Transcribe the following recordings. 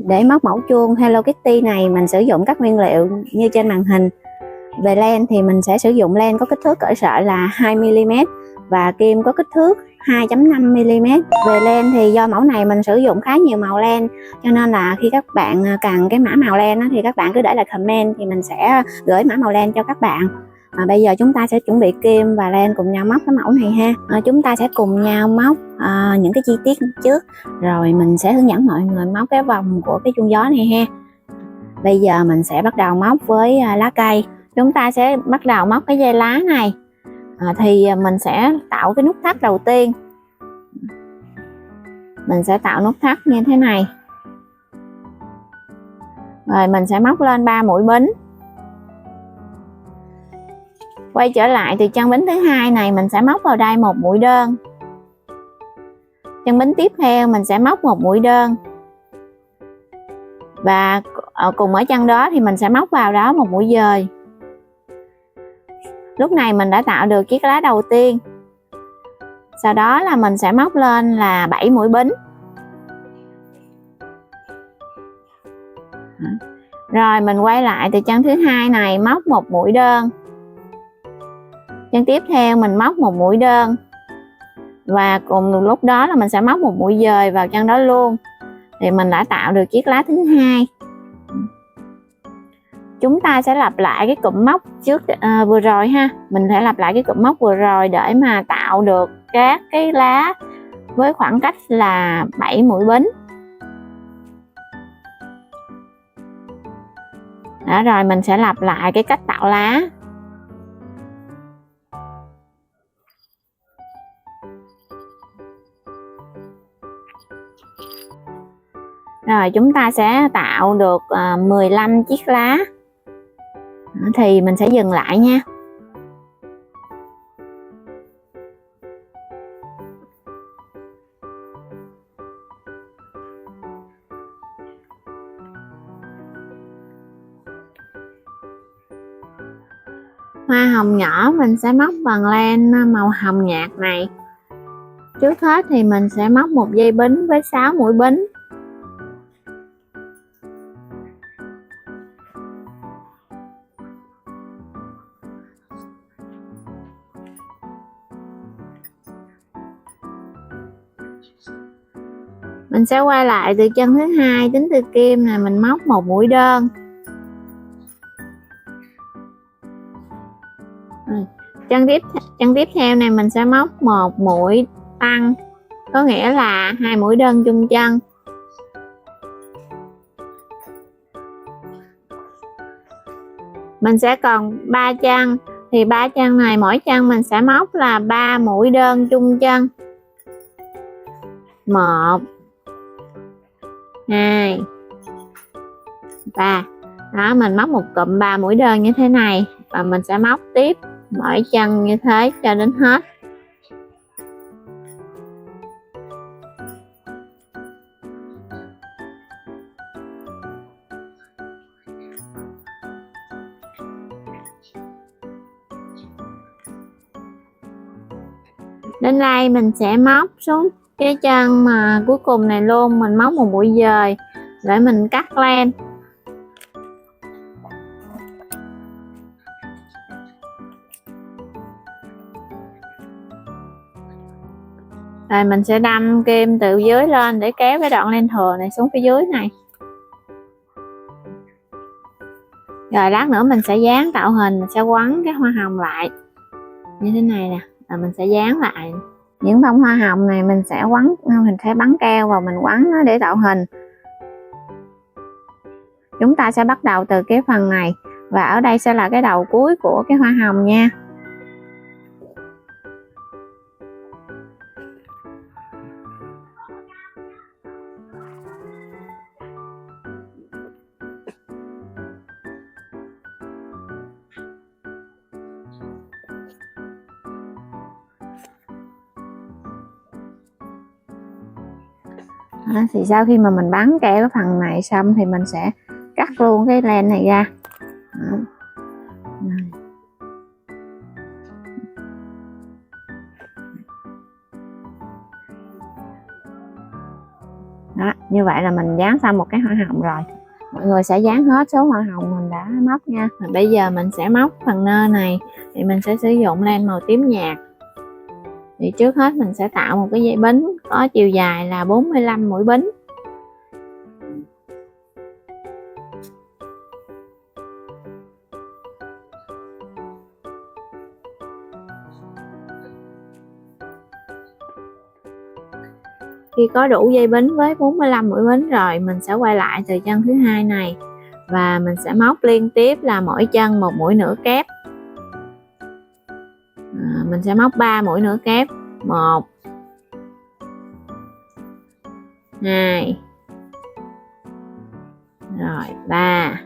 Để móc mẫu chuông Hello Kitty này mình sử dụng các nguyên liệu như trên màn hình. Về len thì mình sẽ sử dụng len có kích thước cỡ sợi là 2mm và kim có kích thước 2.5mm. Về len thì do mẫu này mình sử dụng khá nhiều màu len, cho nên là khi các bạn cần cái mã màu len thì các bạn cứ để lại comment thì mình sẽ gửi mã màu len cho các bạn. Bây giờ chúng ta sẽ chuẩn bị kim và len cùng nhau móc cái mẫu này ha. Chúng ta sẽ cùng nhau móc những cái chi tiết trước, rồi mình sẽ hướng dẫn mọi người móc cái vòng của cái chuông gió này ha. Bây giờ mình sẽ bắt đầu móc với lá cây. Chúng ta sẽ bắt đầu móc cái dây lá này. Thì mình sẽ tạo cái nút thắt đầu tiên. Mình sẽ tạo nút thắt như thế này. Rồi mình sẽ móc lên 3 mũi bính. Quay trở lại từ chân bính thứ hai này, mình sẽ móc vào đây một mũi đơn. Chân bính tiếp theo mình sẽ móc một mũi đơn. Và cùng ở chân đó thì mình sẽ móc vào đó một mũi dời. Lúc này mình đã tạo được chiếc lá đầu tiên. Sau đó là mình sẽ móc lên là 7 mũi bính. Rồi mình quay lại từ chân thứ hai này, móc một mũi đơn. Chân tiếp theo mình móc một mũi đơn. Và cùng lúc đó là mình sẽ móc một mũi dời vào chân đó luôn. Thì mình đã tạo được chiếc lá thứ hai. Chúng ta sẽ lặp lại cái cụm móc trước vừa rồi ha. Mình sẽ lặp lại cái cụm móc vừa rồi để mà tạo được các cái lá với khoảng cách là 7 mũi bính. Đó, rồi mình sẽ lặp lại cái cách tạo lá. Rồi chúng ta sẽ tạo được 15 chiếc lá. Thì mình sẽ dừng lại nha. Hoa hồng nhỏ mình sẽ móc bằng len màu hồng nhạt này. Trước hết thì mình sẽ móc một dây bính với 6 mũi bính. Mình sẽ quay lại từ chân thứ hai, tính từ kim này mình móc một mũi đơn. Chân tiếp theo này mình sẽ móc một mũi tăng, có nghĩa là 2 mũi đơn chung chân. Mình sẽ còn 3 chân, thì 3 chân này mỗi chân mình sẽ móc là 3 mũi đơn chung chân. 1 2 3. Đó, mình móc một cụm 3 mũi đơn như thế này và mình sẽ móc tiếp mỗi chân như thế cho đến hết. Đến đây mình sẽ móc xuống cái chân mà cuối cùng này luôn, mình móc một mũi dời để mình cắt len. Rồi mình sẽ đâm kim từ dưới lên để kéo cái đoạn len thừa này xuống phía dưới này. Rồi lát nữa mình sẽ dán tạo hình, mình sẽ quấn cái hoa hồng lại như thế này nè, rồi mình sẽ dán lại. Những bông hoa hồng này mình sẽ bắn keo và mình quấn nó để tạo hình. Chúng ta sẽ bắt đầu từ cái phần này và ở đây sẽ là cái đầu cuối của cái hoa hồng nha. Thì sau khi mà mình bắn keo cái phần này xong thì mình sẽ cắt luôn cái len này ra. Đó, Như vậy là mình dán xong một cái hoa hồng rồi. Mọi người sẽ dán hết số hoa hồng mình đã móc nha. Và bây giờ mình sẽ móc phần nơ này. Thì mình sẽ sử dụng len màu tím nhạt. Thì trước hết mình sẽ tạo một cái dây bính có chiều dài là 45 mũi bính. Khi có đủ dây bính với 45 mũi bính rồi, mình sẽ quay lại từ chân thứ hai này và mình sẽ móc liên tiếp là mỗi chân một mũi nửa kép. Mình sẽ móc 3 mũi nửa kép. 1 2 rồi 3.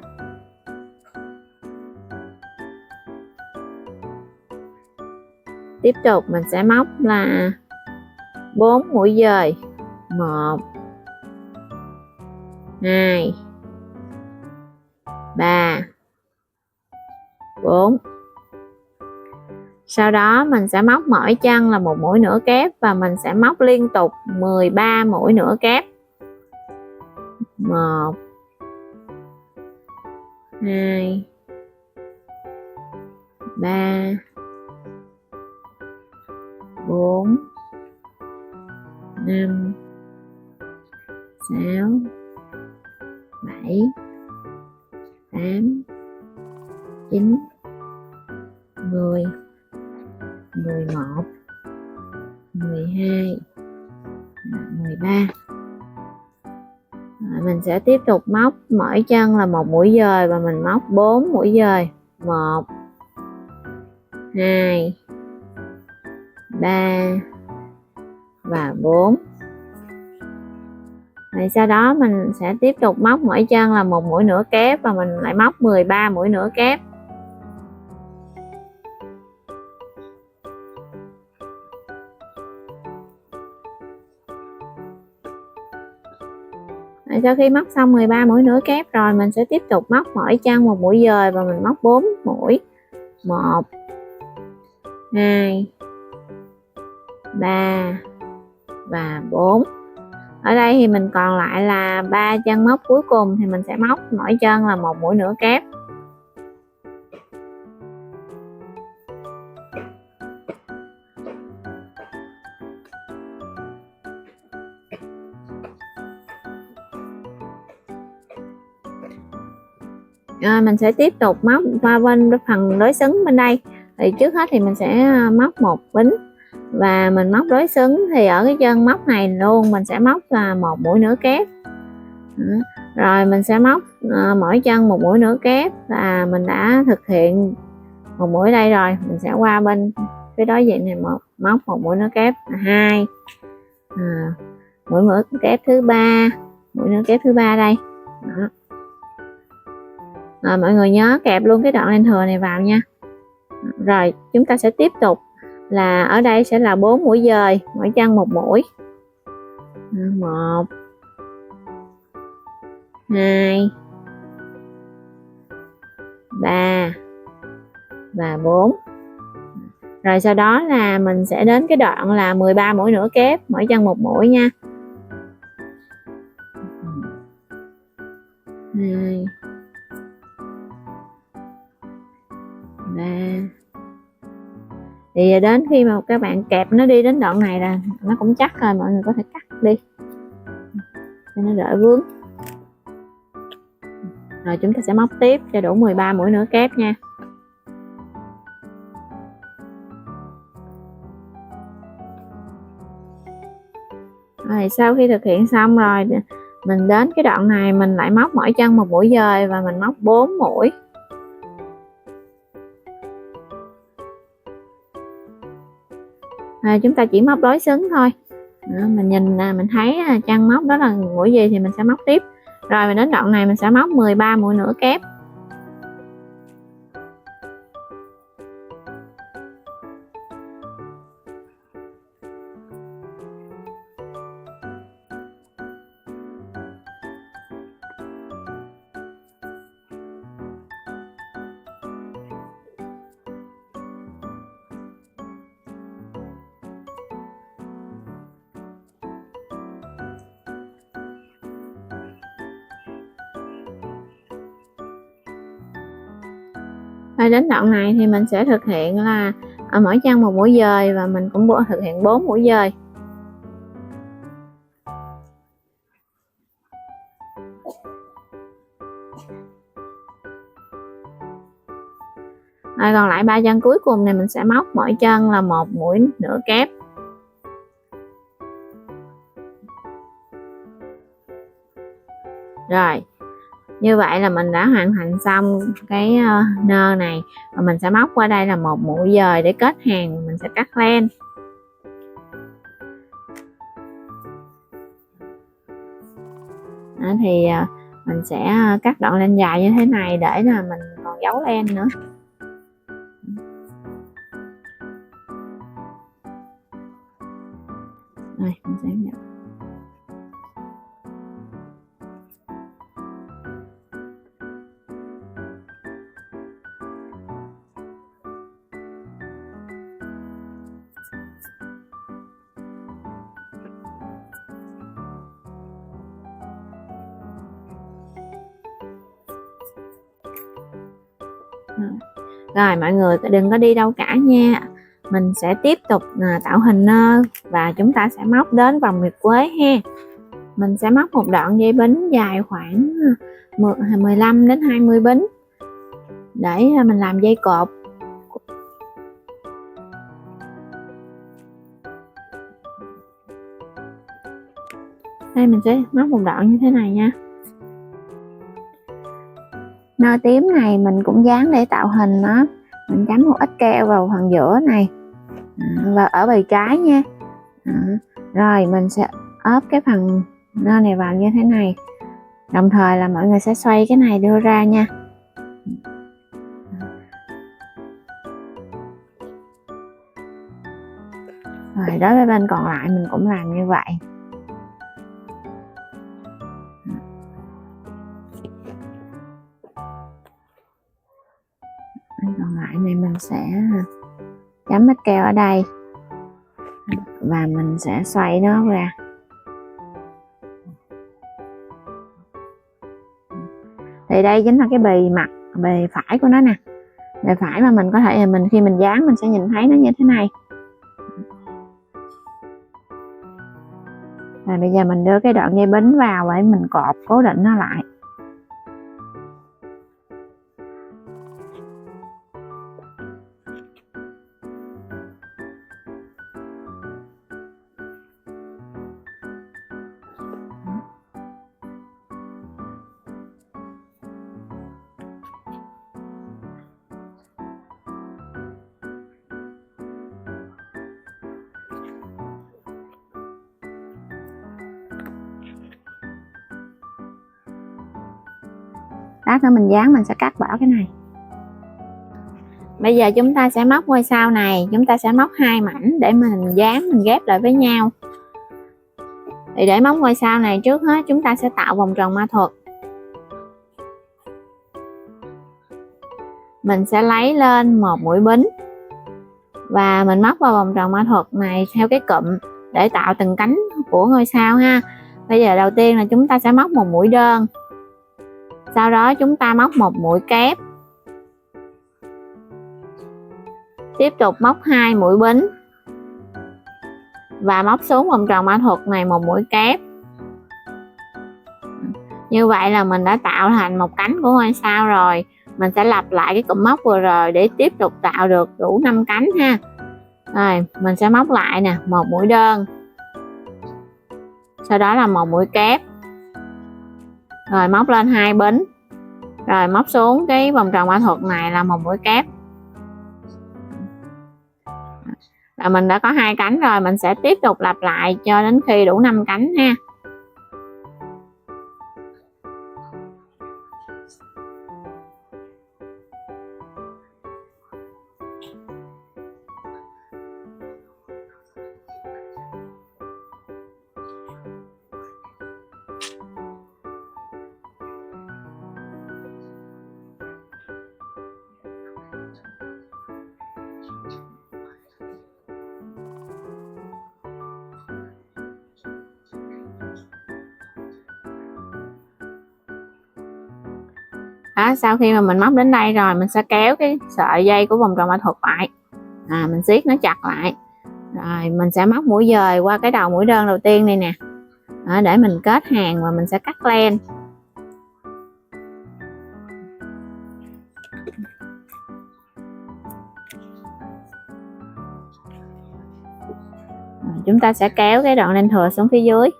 Tiếp tục mình sẽ móc là 4 mũi dời. 1 2 3 4. Sau đó mình sẽ móc mỗi chân là một mũi nửa kép và mình sẽ móc liên tục 13 mũi nửa kép. 1 2 3 4 5 6 7 8 9 10 11 12 13. Mình sẽ tiếp tục móc mỗi chân là một mũi dời và mình móc 4 mũi dời. 1 2 3 và 4. Rồi sau đó mình sẽ tiếp tục móc mỗi chân là một mũi nửa kép và mình lại móc 13 mũi nửa kép. Rồi sau khi móc xong 13 mũi nửa kép rồi, mình sẽ tiếp tục móc mỗi chân một mũi dời và mình móc 4 mũi. 1 2 3 và 4. Ở đây thì mình còn lại là 3 chân móc cuối cùng thì mình sẽ móc mỗi chân là một mũi nửa kép. Mình sẽ tiếp tục móc qua bên phần đối xứng bên đây. Thì trước hết thì mình sẽ móc một bính và mình móc đối xứng, thì ở cái chân móc này luôn mình sẽ móc là một mũi nửa kép. Rồi mình sẽ móc mỗi chân một mũi nửa kép và mình đã thực hiện một mũi đây rồi, mình sẽ qua bên phía đối diện này móc một mũi nửa kép. 2 mũi nửa kép thứ ba, mũi nửa kép thứ ba đây. Đó. Mọi người nhớ kẹp luôn cái đoạn len thừa này vào nha. Rồi chúng ta sẽ tiếp tục là ở đây sẽ là 4 mũi dời, mỗi chân một mũi. 1 2 3 và 4. Rồi sau đó là mình sẽ đến cái đoạn là 13 mũi nửa kép, mỗi chân một mũi nha. 2 3. Thì đến khi mà các bạn kẹp nó đi đến đoạn này là nó cũng chắc rồi, mọi người có thể cắt đi cho nó đỡ vướng. Rồi chúng ta sẽ móc tiếp cho đủ 13 mũi nửa kép nha. Rồi sau khi thực hiện xong rồi, mình đến cái đoạn này mình lại móc mỗi chân một mũi dời và mình móc 4 mũi. Chúng ta chỉ móc đối xứng thôi. Mình nhìn mình thấy chân móc đó là mũi gì thì mình sẽ móc tiếp. Rồi mình đến đoạn này mình sẽ móc 13 mũi nửa kép. Rồi đến đoạn này thì mình sẽ thực hiện là mỗi chân một mũi dời, và mình cũng thực hiện 4 mũi dời. Rồi còn lại 3 chân cuối cùng này mình sẽ móc mỗi chân là 1 mũi nửa kép. Rồi như vậy là mình đã hoàn thành xong cái nơ này, và mình sẽ móc qua đây là 1 mũi dời để kết hàng. Mình sẽ cắt len. Đó, thì mình sẽ cắt đoạn len dài như thế này để là mình còn giấu len nữa. Rồi mình sẽ nhập. Rồi mọi người đừng có đi đâu cả nha, mình sẽ tiếp tục tạo hình nơ và chúng ta sẽ móc đến vòng nguyệt quế ha. Mình sẽ móc một đoạn dây bính dài khoảng 15 đến 20 bính để mình làm dây cột. Đây mình sẽ móc một đoạn như thế này nha. Nơ tím này mình cũng dán để tạo hình nó. Mình cắm một ít keo vào phần giữa này và ở bề trái nha. Rồi mình sẽ ốp cái phần nơ này vào như thế này. Đồng thời là mọi người sẽ xoay cái này đưa ra nha. Rồi đối với bên còn lại mình cũng làm như vậy. Bên còn lại này mình sẽ chấm ít keo ở đây và mình sẽ xoay nó ra. Thì đây chính là cái bề phải của nó nè. Bề phải mà mình có thể khi mình dán mình sẽ nhìn thấy nó như thế này. Và bây giờ mình đưa cái đoạn dây bính vào để mình cột cố định nó lại. Lát nữa mình dán mình sẽ cắt bỏ cái này. Bây giờ chúng ta sẽ móc ngôi sao này, chúng ta sẽ móc 2 mảnh để mình dán, mình ghép lại với nhau. Thì để móc ngôi sao này trước hết chúng ta sẽ tạo vòng tròn ma thuật. Mình sẽ lấy lên 1 mũi bính và mình móc vào vòng tròn ma thuật này theo cái cụm để tạo từng cánh của ngôi sao ha. Bây giờ đầu tiên là chúng ta sẽ móc 1 mũi đơn. Sau đó chúng ta móc 1 mũi kép. Tiếp tục móc 2 mũi bính và móc xuống vòng tròn ma thuật này 1 mũi kép. Như vậy là mình đã tạo thành một cánh của ngôi sao rồi. Mình sẽ lặp lại cái cụm móc vừa rồi để tiếp tục tạo được đủ 5 cánh ha. Rồi mình sẽ móc lại nè, 1 mũi đơn, sau đó là 1 mũi kép, rồi móc lên 2 bính, rồi móc xuống cái vòng tròn ma thuật này là 1 mũi kép. Và mình đã có 2 cánh rồi, mình sẽ tiếp tục lặp lại cho đến khi đủ 5 cánh ha. Đó, sau khi mà mình móc đến đây rồi mình sẽ kéo cái sợi dây của vòng tròn mã thuật lại, mình siết nó chặt lại, rồi mình sẽ móc mũi dời qua cái đầu mũi đơn đầu tiên này nè. Đó, để mình kết hàng và mình sẽ cắt len. Chúng ta sẽ kéo cái đoạn len thừa xuống phía dưới.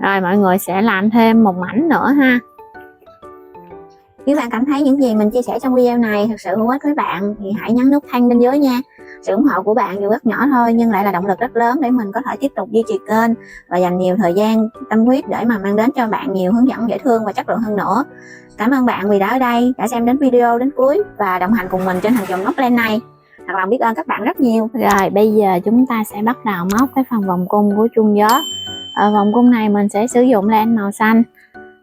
Rồi mọi người sẽ làm thêm một mảnh nữa ha. Nếu bạn cảm thấy những gì mình chia sẻ trong video này thực sự hữu ích với bạn thì hãy nhấn nút thanh bên dưới nha. Sự ủng hộ của bạn dù rất nhỏ thôi nhưng lại là động lực rất lớn để mình có thể tiếp tục duy trì kênh và dành nhiều thời gian tâm huyết để mà mang đến cho bạn nhiều hướng dẫn dễ thương và chất lượng hơn nữa. Cảm ơn bạn vì đã ở đây, đã xem đến video đến cuối và đồng hành cùng mình trên hành trình móc len này. Thật lòng biết ơn các bạn rất nhiều. Rồi bây giờ chúng ta sẽ bắt đầu móc cái phần vòng cung của chuông gió. Ở vòng cung này mình sẽ sử dụng len màu xanh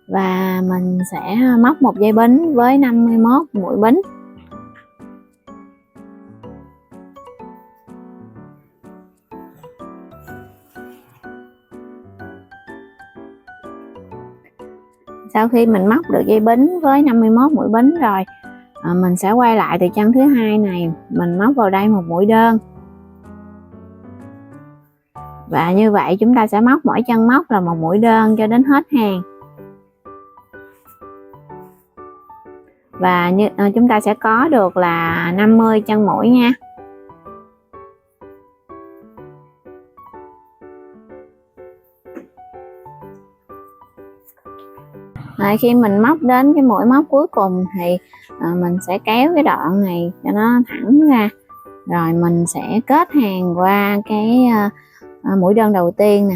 và mình sẽ móc một dây bính với 51 mũi bính. Sau khi mình móc được dây bính với 51 mũi bính rồi, mình sẽ quay lại từ chân thứ hai này, mình móc vào đây một mũi đơn. Và như vậy chúng ta sẽ móc mỗi chân móc là một mũi đơn cho đến hết hàng. Và như chúng ta sẽ có được là 50 chân mũi nha. Khi mình móc đến cái mũi móc cuối cùng thì mình sẽ kéo cái đoạn này cho nó thẳng ra, rồi mình sẽ kết hàng qua cái mũi đơn đầu tiên nè.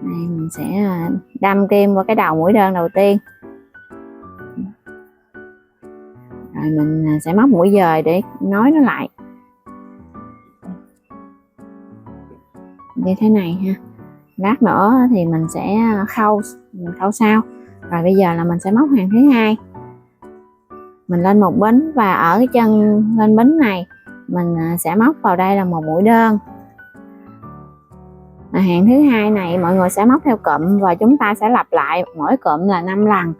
Này, mình sẽ đâm kim vào cái đầu mũi đơn đầu tiên, rồi mình sẽ móc mũi dời để nối nó lại như thế này ha. Lát nữa thì mình sẽ khâu sau. Rồi bây giờ là mình sẽ móc hàng thứ hai, mình lên một bính và ở cái chân lên bính này mình sẽ móc vào đây là một mũi đơn. Hàng thứ hai này mọi người sẽ móc theo cụm và chúng ta sẽ lặp lại mỗi cụm là 5 lần.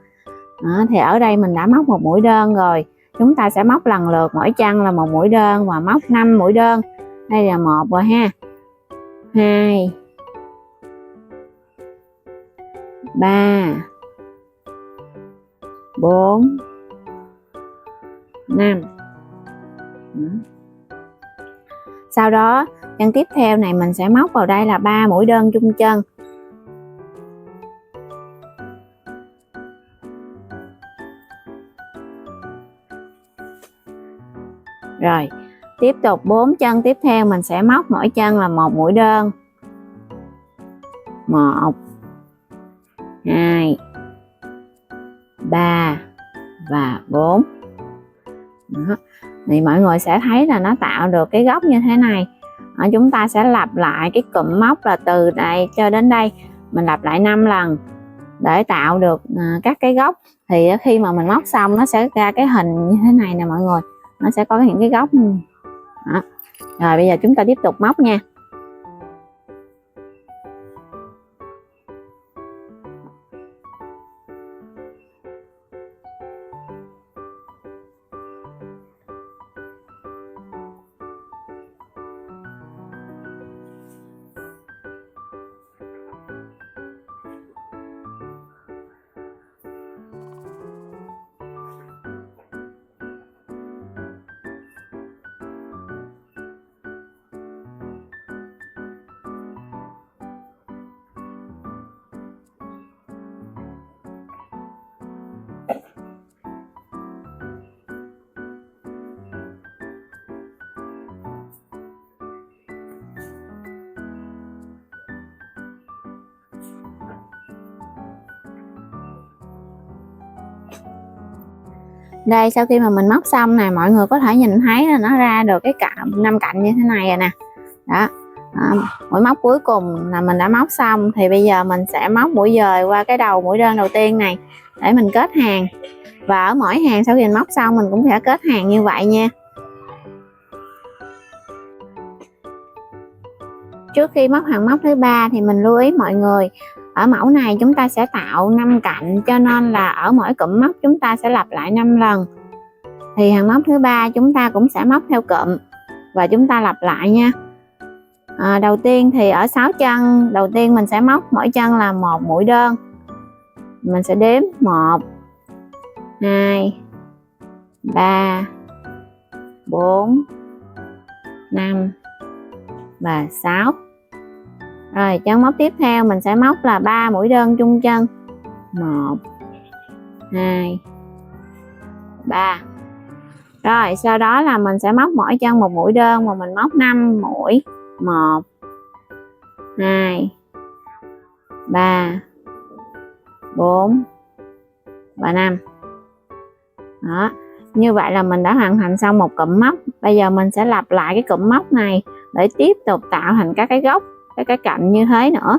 Thì ở đây mình đã móc một mũi đơn rồi, chúng ta sẽ móc lần lượt mỗi chân là một mũi đơn và móc 5 mũi đơn. Đây là 1 rồi ha, 2, 3, 4, 5. Sau đó chân tiếp theo này mình sẽ móc vào đây là 3 mũi đơn chung chân. Rồi tiếp tục 4 chân tiếp theo mình sẽ móc mỗi chân là một mũi đơn. 1, 2, 3 và 4. Đó. Thì mọi người sẽ thấy là nó tạo được cái góc như thế này. Chúng ta sẽ lặp lại cái cụm móc là từ đây cho đến đây, mình lặp lại 5 lần để tạo được các cái góc. Thì khi mà mình móc xong nó sẽ ra cái hình như thế này nè mọi người, nó sẽ có những cái góc. Đó. Rồi bây giờ chúng ta tiếp tục móc nha. Đây, sau khi mà mình móc xong này, mọi người có thể nhìn thấy là nó ra được cái cạnh 5 cạnh như thế này rồi nè. Đó. Mũi móc cuối cùng là mình đã móc xong, thì bây giờ mình sẽ móc mũi dời qua cái đầu mũi đơn đầu tiên này để mình kết hàng. Và ở mỗi hàng sau khi mình móc xong mình cũng sẽ kết hàng như vậy nha. Trước khi móc hàng móc thứ ba thì mình lưu ý mọi người Ở mẫu này chúng ta sẽ tạo 5 cạnh, cho nên là ở mỗi cụm móc chúng ta sẽ lặp lại 5 lần. Thì hàng móc thứ 3 chúng ta cũng sẽ móc theo cụm và chúng ta lặp lại nha. Đầu tiên thì ở 6 chân, đầu tiên mình sẽ móc mỗi chân là 1 mũi đơn. Mình sẽ đếm 1 2 3 4 5 và 6. Rồi chân móc tiếp theo mình sẽ móc là 3 mũi đơn chung chân. 1 2 3. Rồi sau đó là mình sẽ móc mỗi chân một mũi đơn, mà mình móc 5 mũi. 1 2 3 4 và 5. Đó, như vậy là mình đã hoàn thành xong một cụm móc. Bây giờ mình sẽ lặp lại cái cụm móc này để tiếp tục tạo thành các cái góc, các cái cạnh như thế nữa.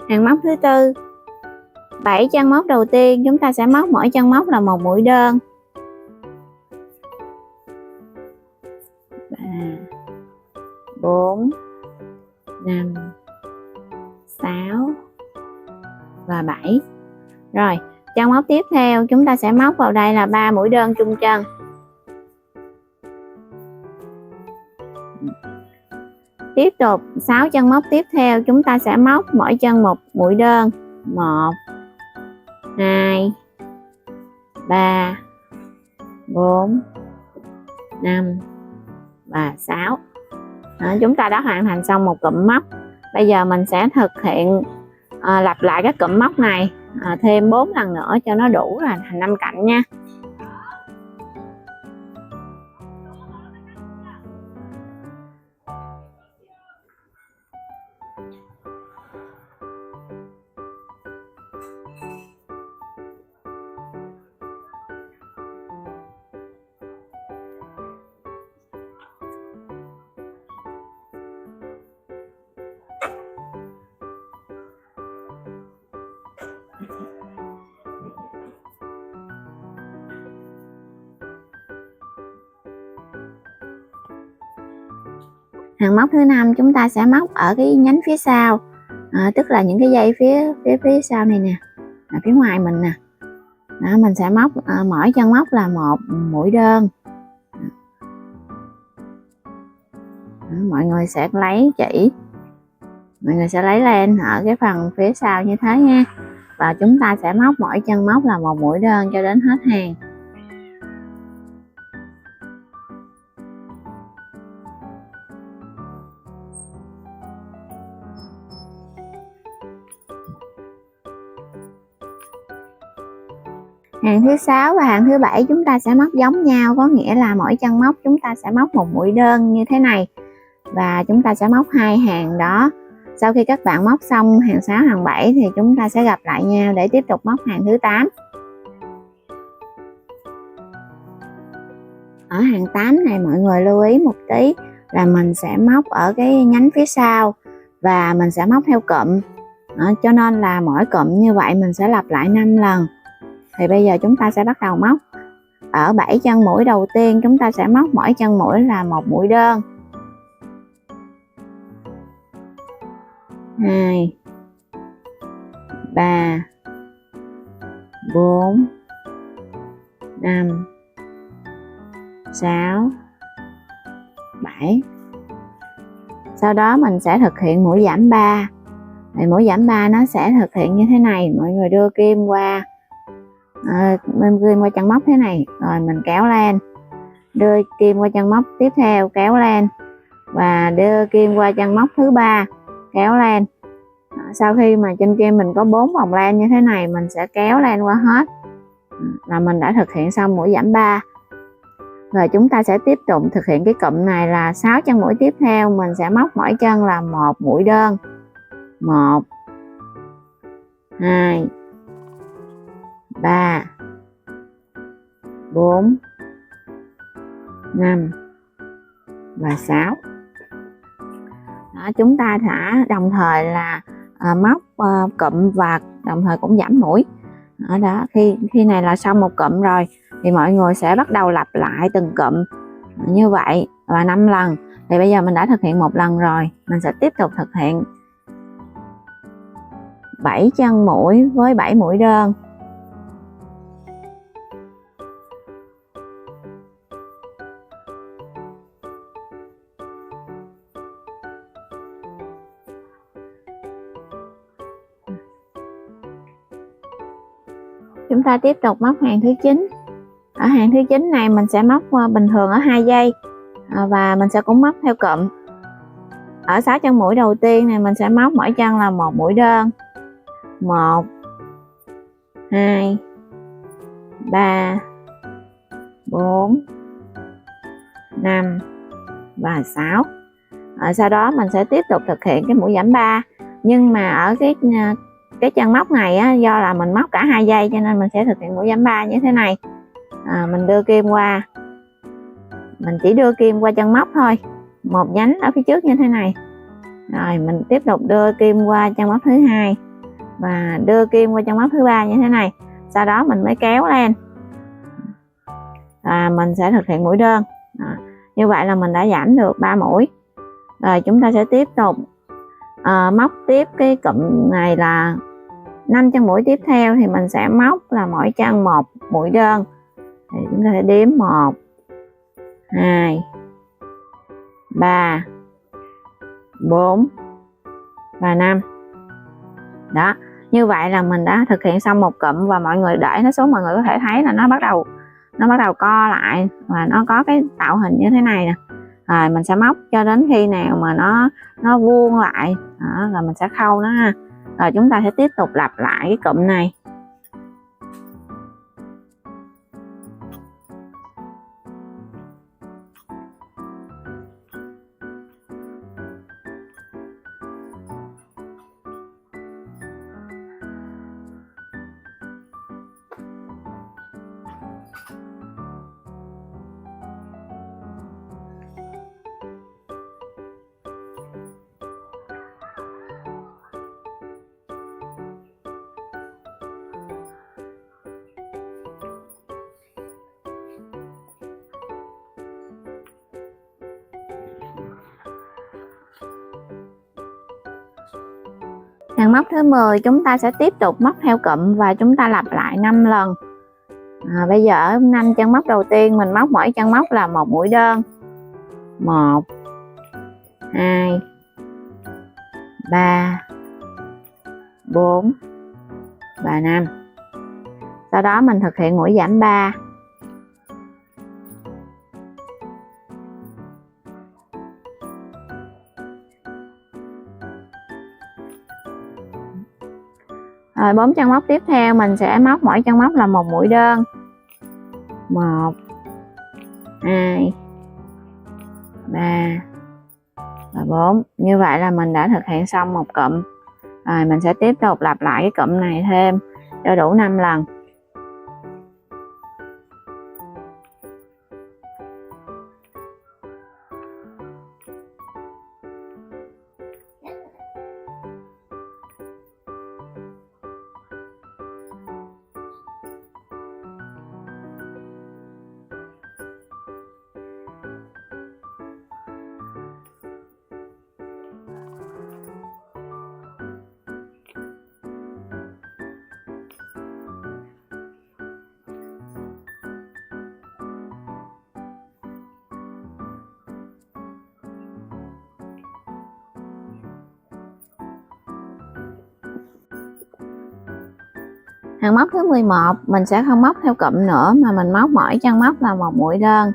Hàng móc thứ tư, 7 chân móc đầu tiên chúng ta sẽ móc mỗi chân móc là một mũi đơn. 3 4 5 6 và 7. Rồi chân móc tiếp theo chúng ta sẽ móc vào đây là 3 mũi đơn chung chân. Tiếp tục 6 chân móc tiếp theo chúng ta sẽ móc mỗi chân một mũi đơn. 1 2 3 4 5 và 6. Đó, chúng ta đã hoàn thành xong một cụm móc. Bây giờ mình sẽ thực hiện lặp lại các cụm móc này thêm 4 lần nữa cho nó đủ là thành 5 cạnh nha. Hàng móc thứ 5 chúng ta sẽ móc ở cái nhánh phía sau, tức là những cái dây phía sau này nè, phía ngoài mình nè. Đó, mình sẽ móc mỗi chân móc là một mũi đơn. Đó, mọi người sẽ lấy chỉ, mọi người sẽ lấy lên ở cái phần phía sau như thế nha, và chúng ta sẽ móc mỗi chân móc là một mũi đơn cho đến hết hàng. Hàng thứ 6 và hàng thứ 7 chúng ta sẽ móc giống nhau, có nghĩa là mỗi chân móc chúng ta sẽ móc một mũi đơn như thế này, và chúng ta sẽ móc 2 hàng đó. Sau khi các bạn móc xong hàng 6 hàng 7 thì chúng ta sẽ gặp lại nhau để tiếp tục móc hàng thứ 8. Ở hàng 8 này mọi người lưu ý một tí là mình sẽ móc ở cái nhánh phía sau và mình sẽ móc theo cụm. Cho nên là mỗi cụm như vậy mình sẽ lặp lại 5 lần. Thì bây giờ chúng ta sẽ bắt đầu móc. Ở 7 chân mũi đầu tiên chúng ta sẽ móc mỗi chân mũi là một mũi đơn. 2 3 4 5 6 7. Sau đó mình sẽ thực hiện mũi giảm 3. Thì mũi giảm 3 nó sẽ thực hiện như thế này, mọi người đưa kim qua chân móc thế này, rồi mình kéo lên, đưa kim qua chân móc tiếp theo kéo lên, và đưa kim qua chân móc thứ 3 kéo lên, Sau khi mà trên kim mình có 4 vòng len như thế này, mình sẽ kéo len qua hết là mình đã thực hiện xong mũi giảm 3. Rồi chúng ta sẽ tiếp tục thực hiện cái cụm này là 6 chân mũi tiếp theo, mình sẽ móc mỗi chân là 1 mũi đơn. 1 2 3 4 5 và 6. Đó, chúng ta sẽ đồng thời là móc cụm và đồng thời cũng giảm mũi. Đó, khi này là xong một cụm rồi thì mọi người sẽ bắt đầu lặp lại từng cụm như vậy và 5 lần. Thì bây giờ mình đã thực hiện một lần rồi, mình sẽ tiếp tục thực hiện 7 chân mũi với 7 mũi đơn. Chúng ta tiếp tục móc hàng thứ 9. Ở hàng thứ 9 này mình sẽ móc bình thường ở 2 giây và mình sẽ cũng móc theo cụm. Ở 6 chân mũi đầu tiên này mình sẽ móc mỗi chân là 1 mũi đơn. 1 2 3 4 5 và 6. Sau đó mình sẽ tiếp tục thực hiện cái mũi giảm 3, nhưng mà ở cái chân móc này á, do là mình móc cả 2 giây cho nên mình sẽ thực hiện mũi giảm 3 như thế này. Mình đưa kim qua, mình chỉ đưa kim qua chân móc thôi, một nhánh ở phía trước như thế này. Rồi mình tiếp tục đưa kim qua chân móc thứ 2 và đưa kim qua chân móc thứ 3 như thế này. Sau đó mình mới kéo lên và mình sẽ thực hiện mũi đơn. Như vậy là mình đã giảm được 3 mũi. Rồi chúng ta sẽ tiếp tục móc tiếp cái cụm này là 5 chân mũi tiếp theo thì mình sẽ móc là mỗi chân 1 mũi đơn. Thì chúng ta sẽ đếm 1 2 3 4 và 5. Đó, như vậy là mình đã thực hiện xong một cụm và mọi người để nó xuống, mọi người có thể thấy là nó bắt đầu co lại và nó có cái tạo hình như thế này nè. Rồi mình sẽ móc cho đến khi nào mà nó vuông lại. Đó, rồi mình sẽ khâu nó ha. Rồi chúng ta sẽ tiếp tục lặp lại cái cụm này. Hàng móc thứ 10 chúng ta sẽ tiếp tục móc theo cụm và chúng ta lặp lại 5 lần. Bây giờ ở 5 chân móc đầu tiên mình móc mỗi chân móc là 1 mũi đơn. 1 2 3 4 và 5. Sau đó mình thực hiện mũi giảm 3. Rồi 4 chân móc tiếp theo mình sẽ móc mỗi chân móc là 1 mũi đơn. 1 2 3 và 4. Như vậy là mình đã thực hiện xong một cụm. Rồi mình sẽ tiếp tục lặp lại cái cụm này thêm cho đủ 5 lần. Hàng móc thứ 11 mình sẽ không móc theo cụm nữa mà mình móc mỗi chân móc là 1 mũi đơn.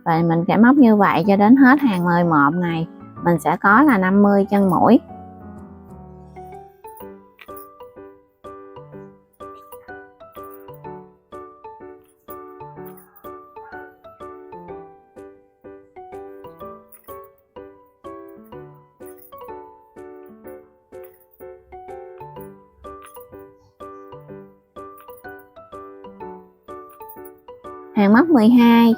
Và mình sẽ móc như vậy cho đến hết hàng 11 này. Mình sẽ có là 50 chân mũi. hàng móc 12.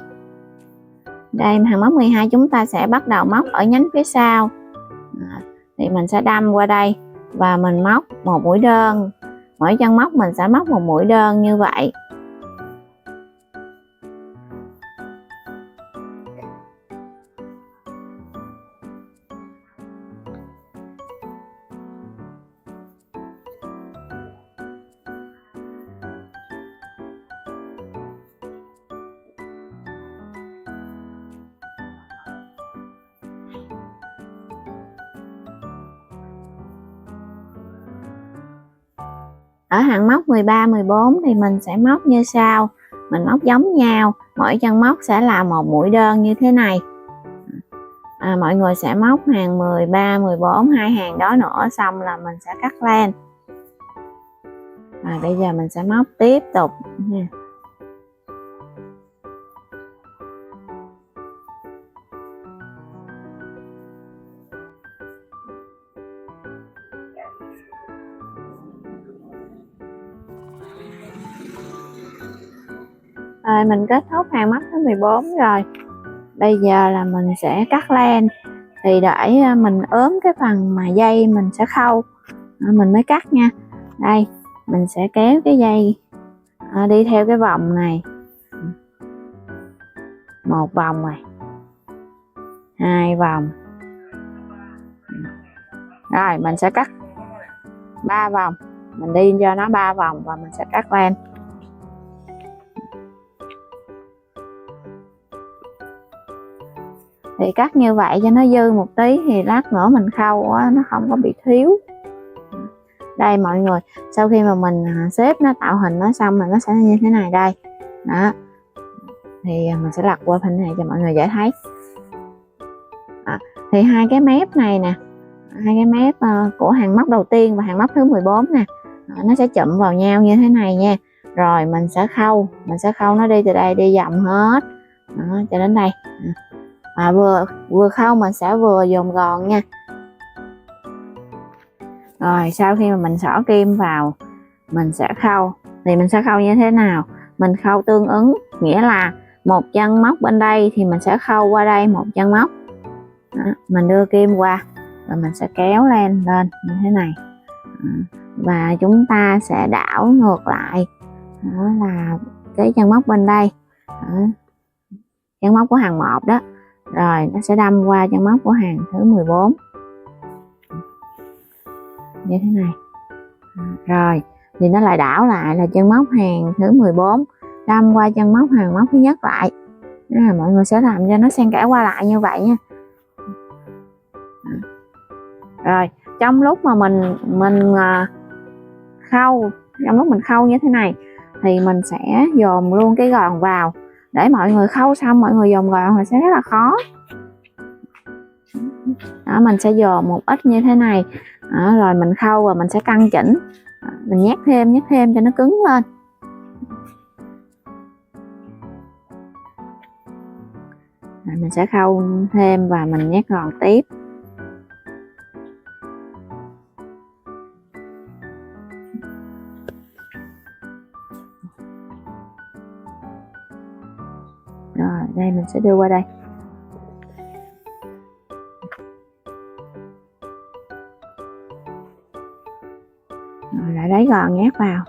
Đây, hàng móc 12 chúng ta sẽ bắt đầu móc ở nhánh phía sau. Thì mình sẽ đâm qua đây và mình móc một mũi đơn. Mỗi chân móc mình sẽ móc một mũi đơn như vậy. Ở hàng móc 13, 14 thì mình sẽ móc như sau. Mình móc giống nhau, mỗi chân móc sẽ là một mũi đơn như thế này. Mọi người sẽ móc hàng 13, 14, hai hàng đó nữa xong là mình sẽ cắt len. Bây giờ mình sẽ móc tiếp tục nha. Rồi mình kết thúc hàng móc thứ 14 rồi. Bây giờ là mình sẽ cắt len. Thì để mình ốm cái phần mà dây mình sẽ khâu, mình mới cắt nha. Đây, mình sẽ kéo cái dây đi theo cái vòng này. Một vòng này, hai vòng. Rồi mình sẽ cắt 3 vòng. Mình đi cho nó 3 vòng và mình sẽ cắt len. Thì cắt như vậy cho nó dư một tí thì lát nữa mình khâu nó không có bị thiếu. Đây mọi người, sau khi mà mình xếp nó tạo hình nó xong là nó sẽ như thế này đây. Đó. Thì mình sẽ lật qua hình này cho mọi người dễ thấy. Thì hai cái mép này nè, hai cái mép của hàng móc đầu tiên và hàng móc thứ 14 nè, nó sẽ chụm vào nhau như thế này nha. Rồi mình sẽ khâu nó đi từ đây đi vòng hết. Đó, cho đến đây. Vừa khâu mình sẽ vừa dồn gòn nha. Rồi sau khi mà mình xỏ kim vào, mình sẽ khâu. Thì mình sẽ khâu như thế nào? Mình khâu tương ứng, nghĩa là một chân móc bên đây thì mình sẽ khâu qua đây một chân móc. Đó, mình đưa kim qua và mình sẽ kéo lên như thế này. Và chúng ta sẽ đảo ngược lại. Đó là cái chân móc bên đây. Đó, chân móc của hàng 1 đó. Rồi nó sẽ đâm qua chân móc của hàng thứ 14 như thế này. Rồi thì nó lại đảo lại là chân móc hàng thứ 14 đâm qua chân móc hàng móc thứ nhất lại. Mọi người sẽ làm cho nó xen kẽ qua lại như vậy nha. Rồi trong lúc mà mình khâu, trong lúc mình khâu như thế này thì mình sẽ dồn luôn cái gòn vào. Để mọi người khâu xong mọi người dồn gòn thì sẽ rất là khó. Đó, mình sẽ dồn một ít như thế này. Đó, rồi mình khâu và mình sẽ căn chỉnh. Mình nhét thêm cho nó cứng lên. Rồi, mình sẽ khâu thêm và mình nhét gòn tiếp. Rồi đây mình sẽ đưa qua đây. Rồi lại lấy gòn nhét vào.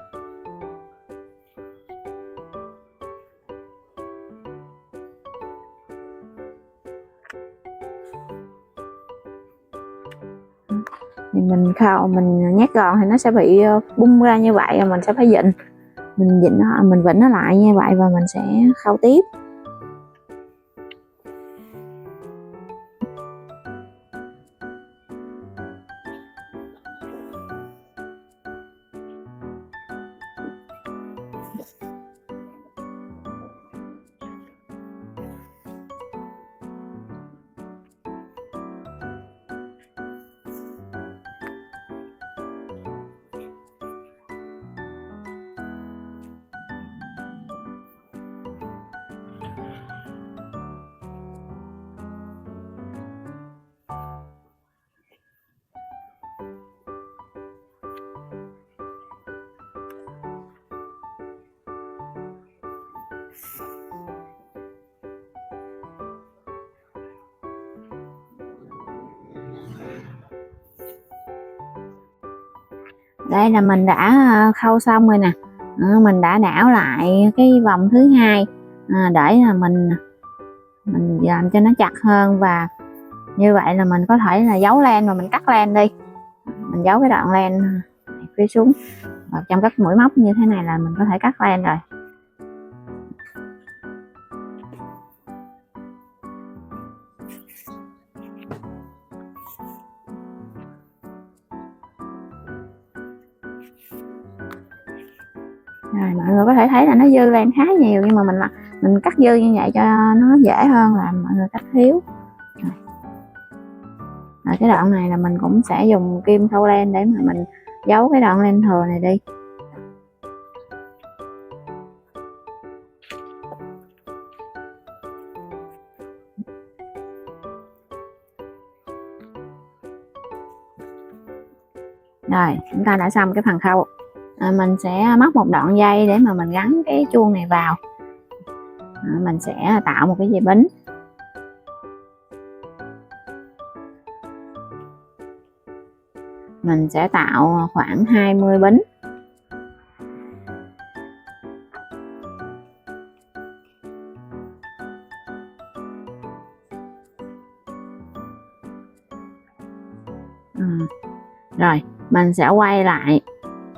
Thì mình khâu, mình nhét gòn thì nó sẽ bị bung ra như vậy, rồi mình sẽ phải vịn. Mình vịn nó lại như vậy và mình sẽ khâu tiếp. Đây là mình đã khâu xong rồi nè. Mình đã đảo lại cái vòng thứ hai để là mình làm cho nó chặt hơn, và như vậy là mình có thể là giấu len và mình cắt len đi. Mình giấu cái đoạn len phía xuống vào trong các mũi móc như thế này là mình có thể cắt len rồi. Rồi mọi người có thể thấy là nó dư len khá nhiều, nhưng mà mình cắt dư như vậy cho nó dễ hơn là mọi người cắt thiếu. Rồi cái đoạn này là mình cũng sẽ dùng kim thâu len để mà mình giấu cái đoạn len thừa này đi. Rồi chúng ta đã xong cái phần khâu. Mình sẽ móc một đoạn dây để mà mình gắn cái chuông này vào. Mình sẽ tạo một cái dây bính. Mình sẽ tạo khoảng 20 bính. Rồi mình sẽ quay lại.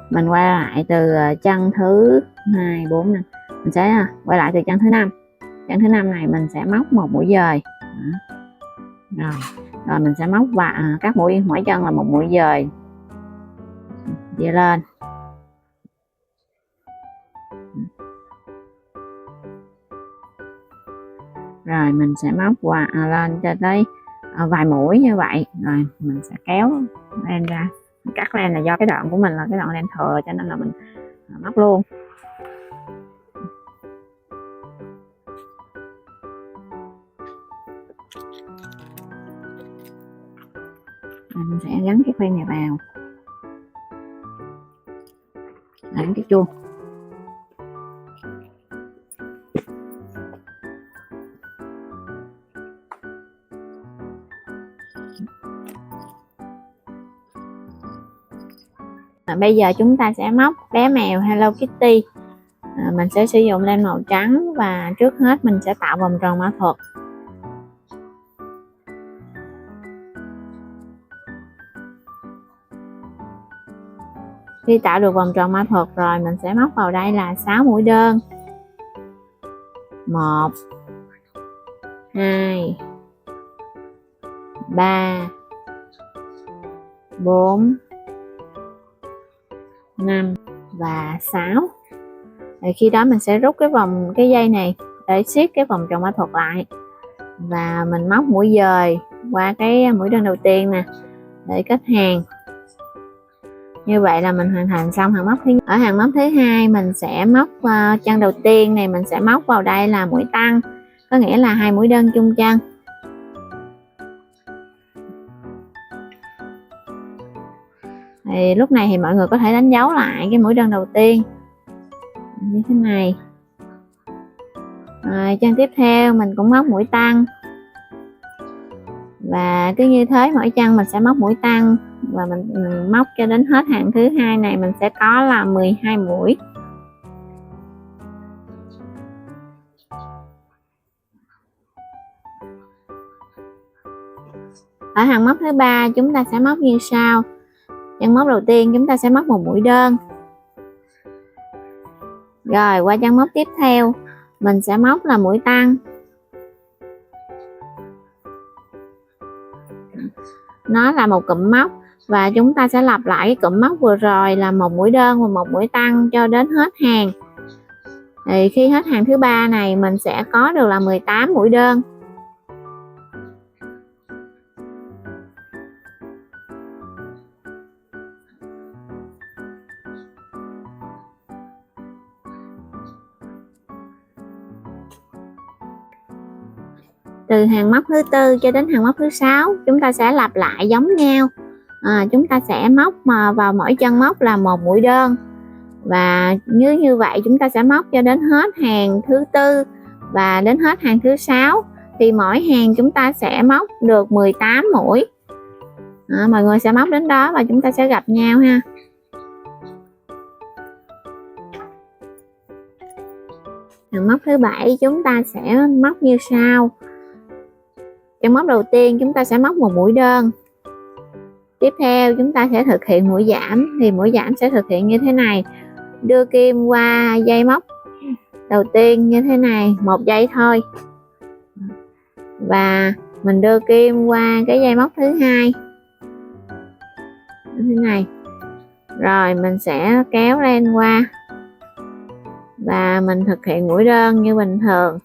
Mình quay lại từ chân thứ 2, 4, 5. Mình sẽ quay lại từ chân thứ 5. Chân thứ 5 này mình sẽ móc một mũi dời. Rồi mình sẽ móc vào các mũi mỗi chân là một mũi dời dời lên. Rồi mình sẽ móc qua lên cho tới vài mũi như vậy. Rồi mình sẽ kéo len ra. Cắt len là do cái đoạn của mình là cái đoạn len thừa, cho nên là mình móc luôn. Mình sẽ gắn cái khoen này vào, gắn cái chuông. Bây giờ chúng ta sẽ móc bé mèo Hello Kitty. Mình sẽ sử dụng len màu trắng, và trước hết mình sẽ tạo vòng tròn mã thuật. Khi tạo được vòng tròn mã thuật rồi, mình sẽ móc vào đây là 6 mũi đơn. 1 2 3 4 5 và 6. Rồi khi đó mình sẽ rút cái dây này để siết cái vòng tròn mã thuật lại, và mình móc mũi dời qua cái mũi đơn đầu tiên nè để kết hàng. Như vậy là mình hoàn thành xong hàng móc thứ nhất. Ở hàng móc thứ hai mình sẽ móc chân đầu tiên này, mình sẽ móc vào đây là mũi tăng, có nghĩa là 2 mũi đơn chung chân. Thì lúc này thì mọi người có thể đánh dấu lại cái mũi đơn đầu tiên như thế này. Rồi chân tiếp theo mình cũng móc mũi tăng, và cứ như thế mỗi chân mình sẽ móc mũi tăng, và mình móc cho đến hết hàng thứ hai này mình sẽ có là 12 mũi. Ở hàng móc thứ ba chúng ta sẽ móc như sau. Chân móc đầu tiên chúng ta sẽ móc một mũi đơn. Rồi qua chân móc tiếp theo mình sẽ móc là mũi tăng. Nó là một cụm móc, và chúng ta sẽ lặp lại cái cụm móc vừa rồi là một mũi đơn và một mũi tăng cho đến hết hàng. Thì khi hết hàng thứ ba này mình sẽ có được là 18 mũi đơn. Từ hàng móc thứ tư cho đến hàng móc thứ 6 chúng ta sẽ lặp lại giống nhau. Chúng ta sẽ móc vào mỗi chân móc là một mũi đơn, và như vậy chúng ta sẽ móc cho đến hết hàng thứ tư và đến hết hàng thứ 6, thì mỗi hàng chúng ta sẽ móc được 18 mũi. Mọi người sẽ móc đến đó và chúng ta sẽ gặp nhau ha. Hàng móc thứ 7 chúng ta sẽ móc như sau. Trong móc đầu tiên chúng ta sẽ móc một mũi đơn. Tiếp theo chúng ta sẽ thực hiện mũi giảm, thì mũi giảm sẽ thực hiện như thế này. Đưa kim qua dây móc đầu tiên như thế này, một dây thôi. Và mình đưa kim qua cái dây móc thứ hai như thế này. Rồi mình sẽ kéo len qua và mình thực hiện mũi đơn như bình thường.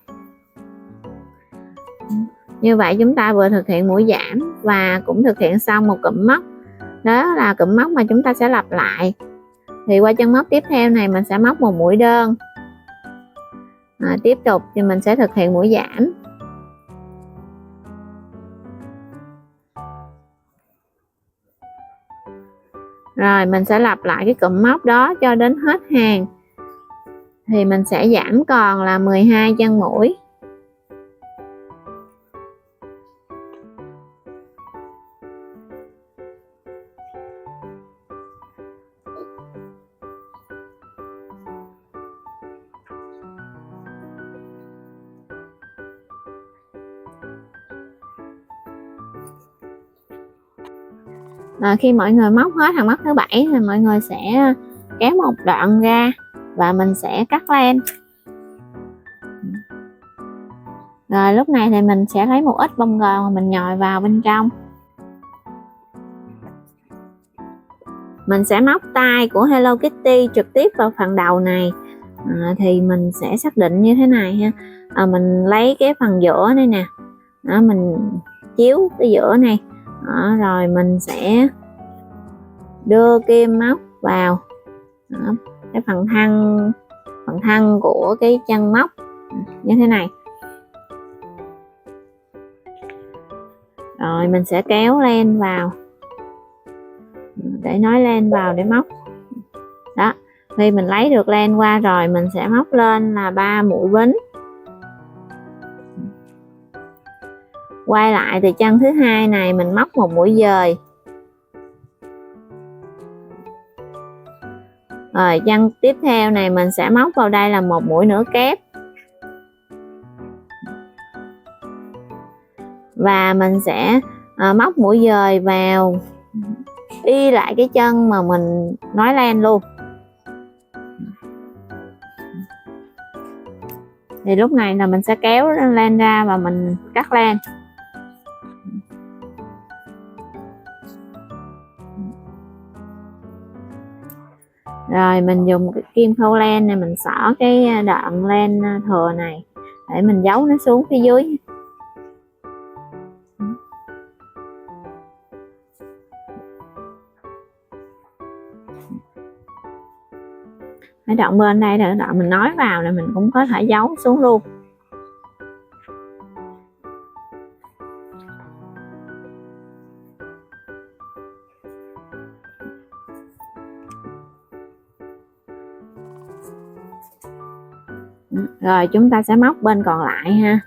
Như vậy chúng ta vừa thực hiện mũi giảm và cũng thực hiện xong một cụm móc. Đó là cụm móc mà chúng ta sẽ lặp lại. Thì qua chân móc tiếp theo này mình sẽ móc một mũi đơn. Tiếp tục thì mình sẽ thực hiện mũi giảm. Rồi mình sẽ lặp lại cái cụm móc đó cho đến hết hàng. Thì mình sẽ giảm còn là 12 chân mũi. Khi mọi người móc hết hàng móc thứ 7 thì mọi người sẽ kéo một đoạn ra và mình sẽ cắt len. Rồi lúc này thì mình sẽ lấy một ít bông gòn và mình nhồi vào bên trong. Mình sẽ móc tay của Hello Kitty trực tiếp vào phần đầu này. Thì mình sẽ xác định như thế này ha. Mình lấy cái phần giữa đây nè. Đó, mình chiếu cái giữa này. Đó, rồi mình sẽ đưa kim móc vào. Đó, cái phần thân của cái chân móc như thế này. Rồi mình sẽ kéo len vào để nối len vào để móc. Đó, khi mình lấy được len qua rồi mình sẽ móc lên là 3 mũi bính. Quay lại từ chân thứ hai này mình móc một mũi dời. Rồi chân tiếp theo này mình sẽ móc vào đây là một mũi nửa kép. Và mình sẽ móc mũi dời vào y lại cái chân mà mình nối len luôn. Thì lúc này là mình sẽ kéo len ra và mình cắt len. Rồi mình dùng cái kim khâu len này mình xỏ cái đoạn len thừa này để mình giấu nó xuống phía dưới. Cái đoạn bên đây là đoạn mình nói vào là mình cũng có thể giấu xuống luôn. Rồi chúng ta sẽ móc bên còn lại ha.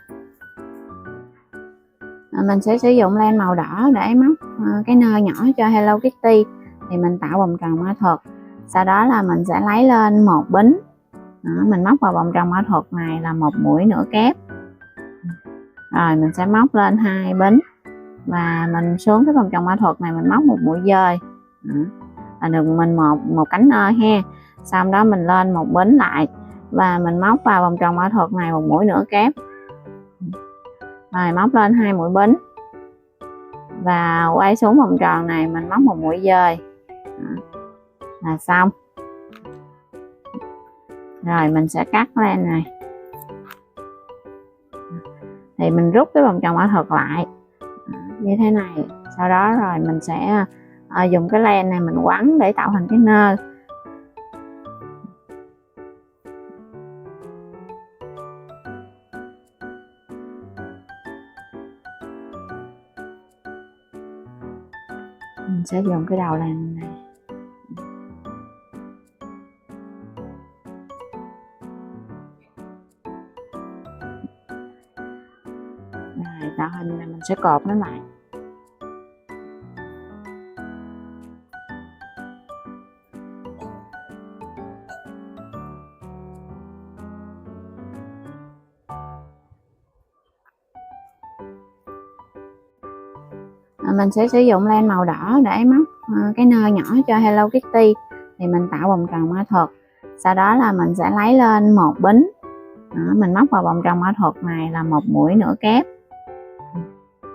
Mình sẽ sử dụng len màu đỏ để móc cái nơ nhỏ cho Hello Kitty. Thì mình tạo vòng tròn mã thuật. Sau đó là mình sẽ lấy lên một bính. Đó, mình móc vào vòng tròn mã thuật này là một mũi nửa kép. Rồi mình sẽ móc lên 2 bính. Và mình xuống cái vòng tròn mã thuật này mình móc một mũi dời. Là được mình một cánh nơ ha. Sau đó mình lên một bính lại. Và mình móc vào vòng tròn mã thuật này một mũi nửa kép. Rồi móc lên 2 mũi bính. Và quay xuống vòng tròn này mình móc một mũi dời. Là xong. Rồi mình sẽ cắt len này. Thì mình rút cái vòng tròn mã thuật lại như thế này. Sau đó rồi mình sẽ dùng cái len này mình quấn để tạo thành cái nơ. Mình sẽ dùng cái đầu len này. Rồi tạo hình là mình sẽ cột nó lại. Mình sẽ sử dụng len màu đỏ để móc cái nơ nhỏ cho Hello Kitty. Thì mình tạo vòng tròn ma thuật, sau đó là mình sẽ lấy lên một bính. Mình móc vào vòng tròn ma thuật này là 1 mũi nửa kép,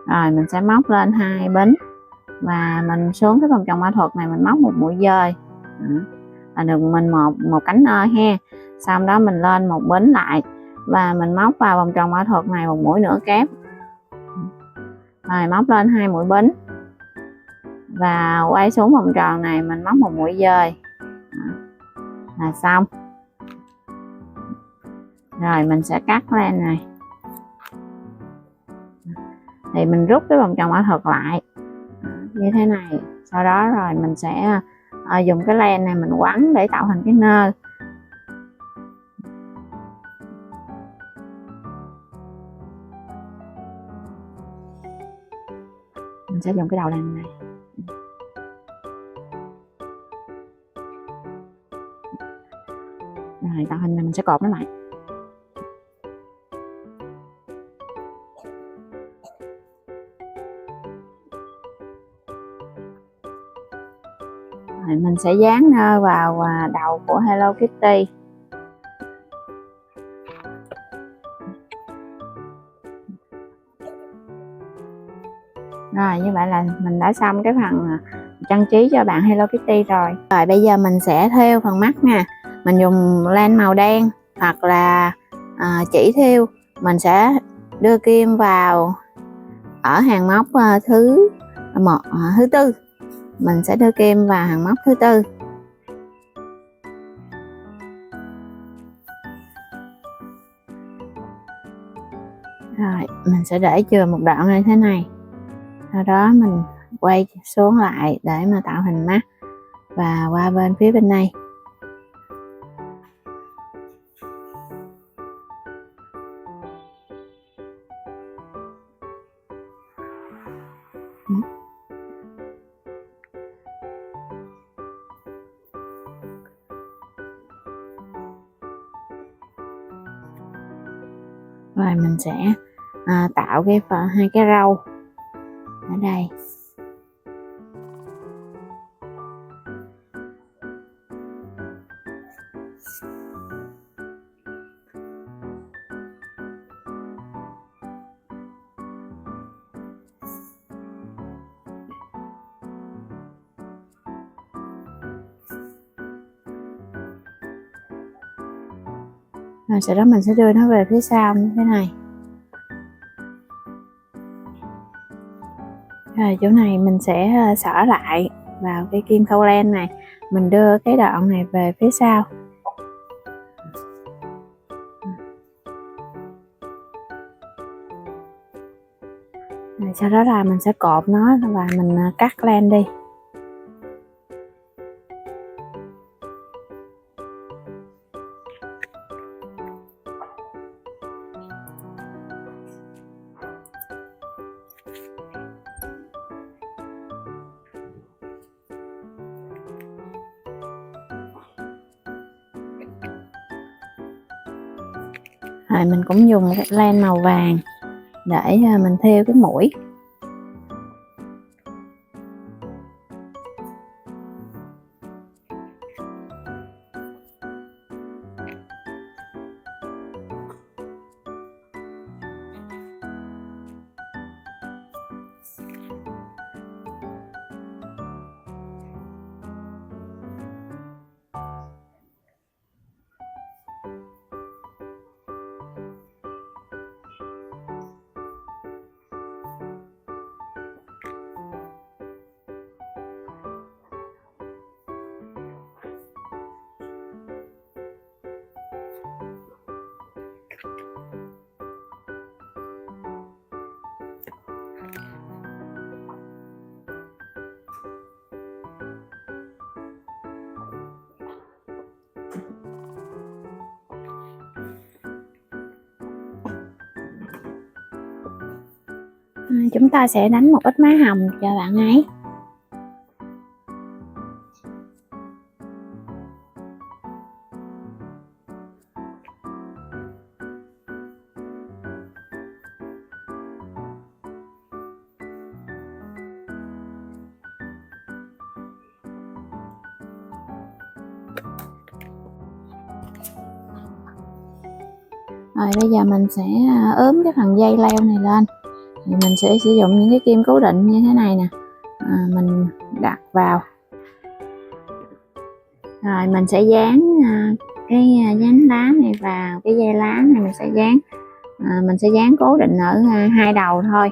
rồi mình sẽ móc lên 2 bính và mình xuống cái vòng tròn ma thuật này mình móc 1 mũi dời là được mình một cánh nơ ha. Xong đó mình lên 1 bính lại và mình móc vào vòng tròn ma thuật này 1 mũi nửa kép, rồi móc lên 2 mũi bính và quay xuống vòng tròn này mình móc 1 mũi dời là xong. Rồi mình sẽ cắt len này, thì mình rút cái vòng tròn ma thuật lại như thế này. Sau đó rồi mình sẽ dùng cái len này mình quấn để tạo thành cái nơ. Mình sẽ dùng cái đầu len này. Rồi tạo hình này mình sẽ cột nó lại. Rồi mình sẽ dán nơ vào đầu của Hello Kitty. Rồi như vậy là mình đã xong cái phần trang trí cho bạn Hello Kitty rồi. Rồi bây giờ mình sẽ thêu phần mắt nha. Mình dùng len màu đen hoặc là chỉ thêu. Mình sẽ đưa kim vào ở hàng móc thứ 4. Mình sẽ đưa kim vào hàng móc thứ 4. Rồi mình sẽ để chừa một đoạn như thế này. Sau đó mình quay xuống lại để mà tạo hình mắt và qua phía bên này. Rồi mình sẽ tạo hai cái râu ở đây. Rồi sau đó mình sẽ đưa nó về phía sau như thế này. Rồi chỗ này mình sẽ xỏ lại vào cái kim khâu len này. Mình đưa cái đoạn này về phía sau. Rồi sau đó là mình sẽ cột nó và mình cắt len đi. Rồi mình cũng dùng cái len màu vàng để mình thêu cái mũi. Chúng ta sẽ đánh một ít má hồng cho bạn ấy. Rồi bây giờ mình sẽ ướm cái phần dây leo này lên. Thì mình sẽ sử dụng những cái kim cố định như thế này nè, mình đặt vào. Rồi mình sẽ dán cái nhánh lá này vào cái dây lá này, mình sẽ dán cố định ở hai đầu thôi.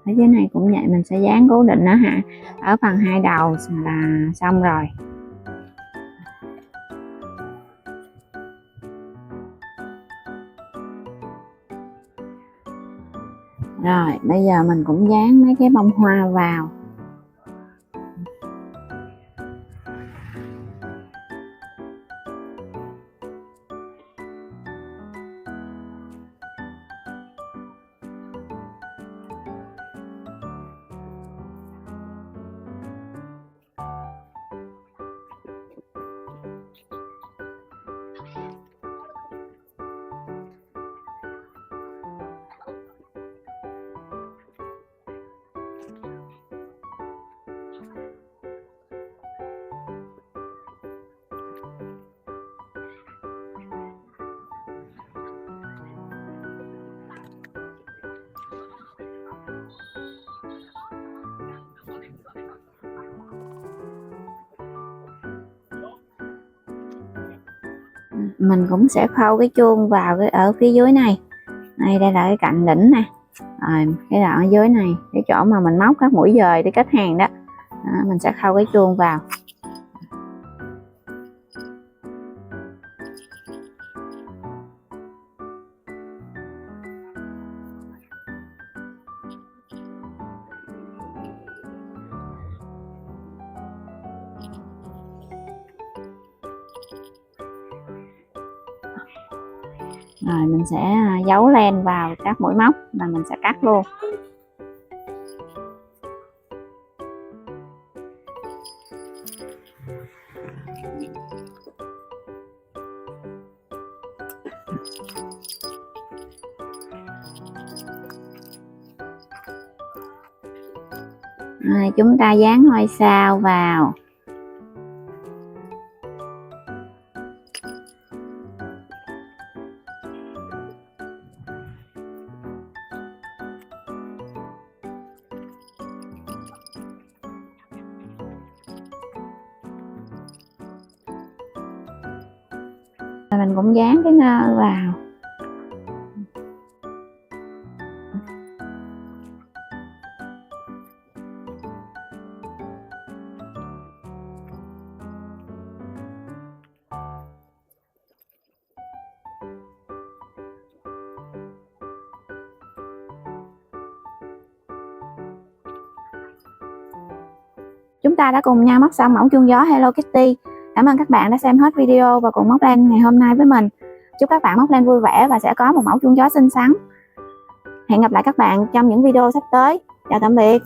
Ở dưới này cũng vậy, mình sẽ dán cố định ở phần hai đầu là xong rồi. Rồi bây giờ mình cũng dán mấy cái bông hoa vào. Mình cũng sẽ khâu cái chuông vào ở phía dưới này. Đây là cái cạnh đỉnh nè. Rồi cái đoạn ở dưới này, cái chỗ mà mình móc các mũi dời để kết hàng đó. Mình sẽ khâu cái chuông vào. Rồi mình sẽ giấu len vào các mũi móc và mình sẽ cắt luôn. Rồi, chúng ta dán ngôi sao vào. Mình cũng dán cái nơ vào. Chúng ta đã cùng nhau móc xong mẫu chuông gió Hello Kitty. Cảm ơn các bạn đã xem hết video và cùng móc len ngày hôm nay với mình. Chúc các bạn móc len vui vẻ và sẽ có một mẫu chuông gió xinh xắn. Hẹn gặp lại các bạn trong những video sắp tới. Chào tạm biệt.